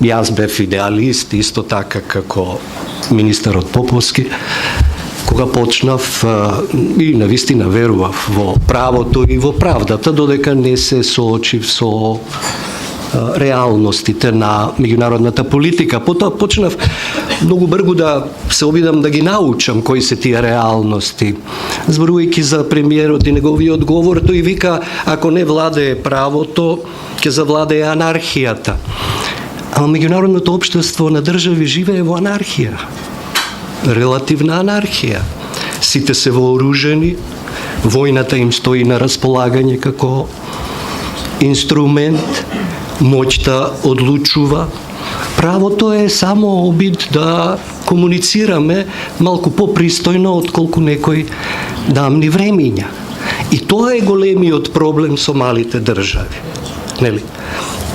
јас бев идеалист, исто така како министерот Поповски, кога почнав и навистина верував во правото и во правдата, додека не се соочив со реалностите на меѓународната политика. Потоа почнав многу брзо да се обидам да ги научам кои се тие реалности. Зборувајќи за премиерот и неговиот говор, тој вика, ако не владее правото, ќе завладее анархијата. Ама меѓународното општество на држави живее во анархија. Релативна анархија. Сите се вооружени, војната им стои на располагање како инструмент, моќта одлучува. Правото е само обид да комуницираме малку попристојно отколку некои давни времиња. И тоа е големиот проблем со малите држави. Нели?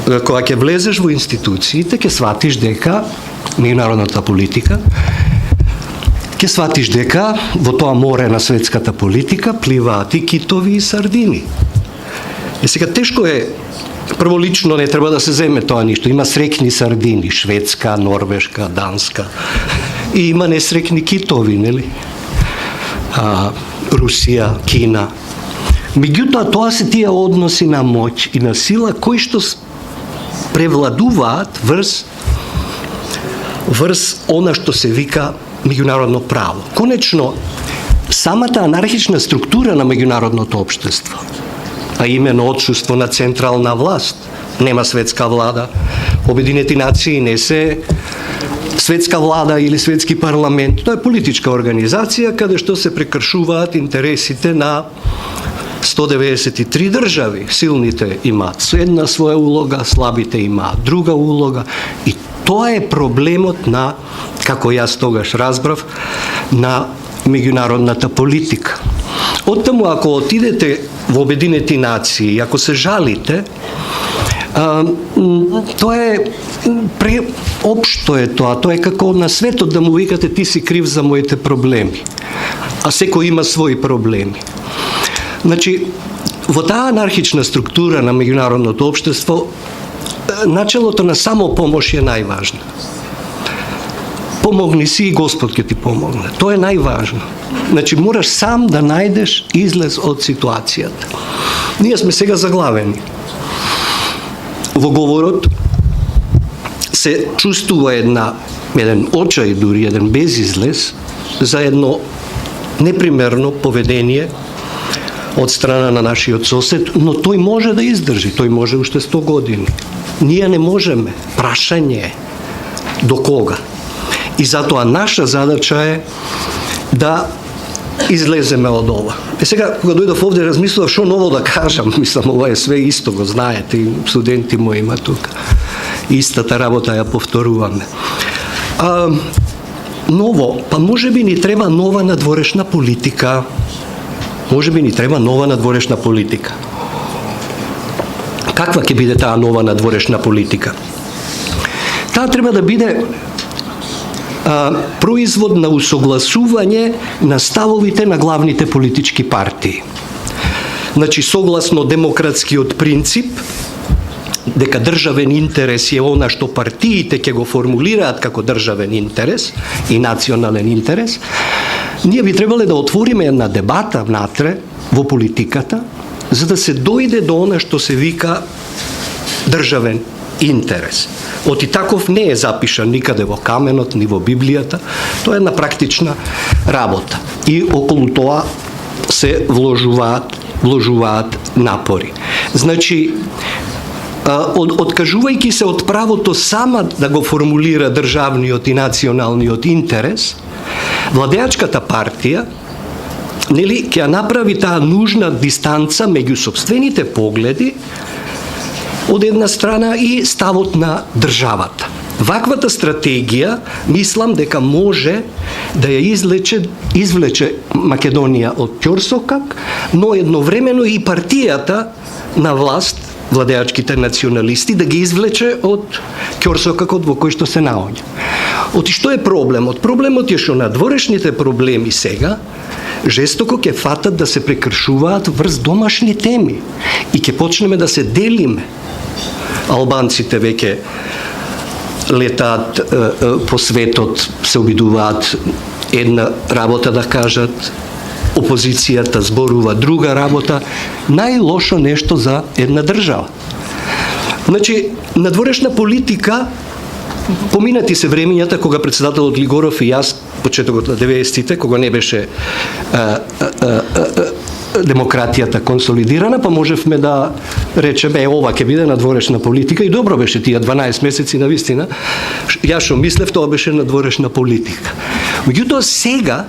Кога ќе влезеш во институциите, ќе сватиш дека меѓународната политика, ќе сватиш дека во тоа море на светската политика пливаат и китови и сардини. И сега тешко е, прво лично не треба да се земе тоа ништо. Има срекни сардини, шведска, норвешка, данска. И има несрекни китови, нели? Русија, Кина. Меѓутоа, тоа се тие односи на моќ и на сила кои што превладуваат врз она што се вика меѓународно право. Конечно, самата анархична структура на меѓународното општество, а именно отсуство на централна власт, нема светска влада, Обединети нации не се светска влада или светски парламент, тоа е политичка организација каде што се прекршуваат интересите на 193 држави. Силните имаат една своја улога, слабите имаат друга улога и тоа е проблемот на, како јас тогаш разбрав, на меѓународната политика. Оттаму, ако отидете во Обединети нации, ако се жалите, тоа е преопшто е тоа е како на светот да му викате ти си крив за моите проблеми, а секој има своји проблеми. Значи, во таа анархична структура на меѓународното општество, начелото на самопомош е најважно. Помогни си и Господ ќе ти помогне. Тоа е најважно. Значи, мораш сам да најдеш излез од ситуацијата. Ние сме сега заглавени. Во говорот се чувствува еден очај, дури еден безизлез за едно непримерно поведение од страна на нашиот сосед, но тој може да издржи, тој може уште 100 години. Ние не можеме. Прашање е до кога. И затоа наша задача е да излеземе од ова. Сега, кога дојдов овде, размислував што ново да кажам. Мислам, ова е све исто, го знаете, и студенти мои има тука. Истата работа ја повторуваме. Ново, па може би ни треба нова надворешна политика. Може би ни треба нова надворешна политика. Каква ќе биде таа нова надворешна политика? Таа треба да биде производ на усогласување на ставовите на главните политички партии. Значи, согласно демократскиот принцип, дека државен интерес е она што партиите ќе го формулираат како државен интерес и национален интерес, ние би требале да отвориме една дебата внатре во политиката, за да се дојде до она што се вика државен интерес. Оти таков не е запишан никаде во каменот, ни во Библијата, тоа е една практична работа. И околу тоа се вложуваат напори. Значи, откажувајќи се од правото сама да го формулира државниот и националниот интерес, владеачката партија ќе ја направи таа нужна дистанца меѓу сопствените погледи од една страна и ставот на државата. Ваквата стратегија, мислам дека може да ја извлече Македонија од ќорсокак, но едновремено и партијата на власт, владеачките националисти, да ги извлече од ќорсокакот во кој што се наоѓа. Оти што е проблемот? Проблемот е што надворешните проблеми сега жестоко ќе фатат да се прекршуваат врз домашни теми и ќе почнеме да се делиме. Албанците веќе летаат по светот, се обидуваат една работа да кажат, опозицијата зборува друга работа, најлошо нешто за една држава. Значи, надворешна политика, поминати се времењата кога председателот Лигоров и јас, почетокот на 90-тите, кога не беше демократијата консолидирана, па можевме да речеме, ова ќе биде надворешна политика, и добро беше тие 12 месеци, на вистина. Јас што мислев, тоа беше надворешна политика. Меѓутоа, сега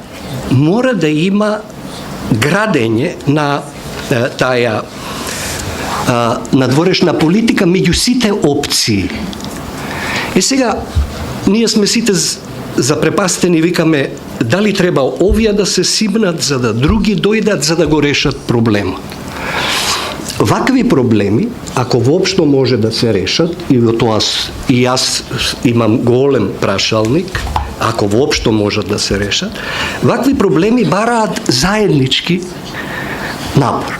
мора да има градење на таа надворешна политика меѓу сите опции. Сега, ние сме сите запрепастени, викаме, дали треба овие да се симнат за да други дојдат за да го решат проблемот. Вакви проблеми, ако воопшто може да се решат, и во тоа и јас имам голем прашалник, ако воопшто можат да се решат, вакви проблеми бараат заеднички напор.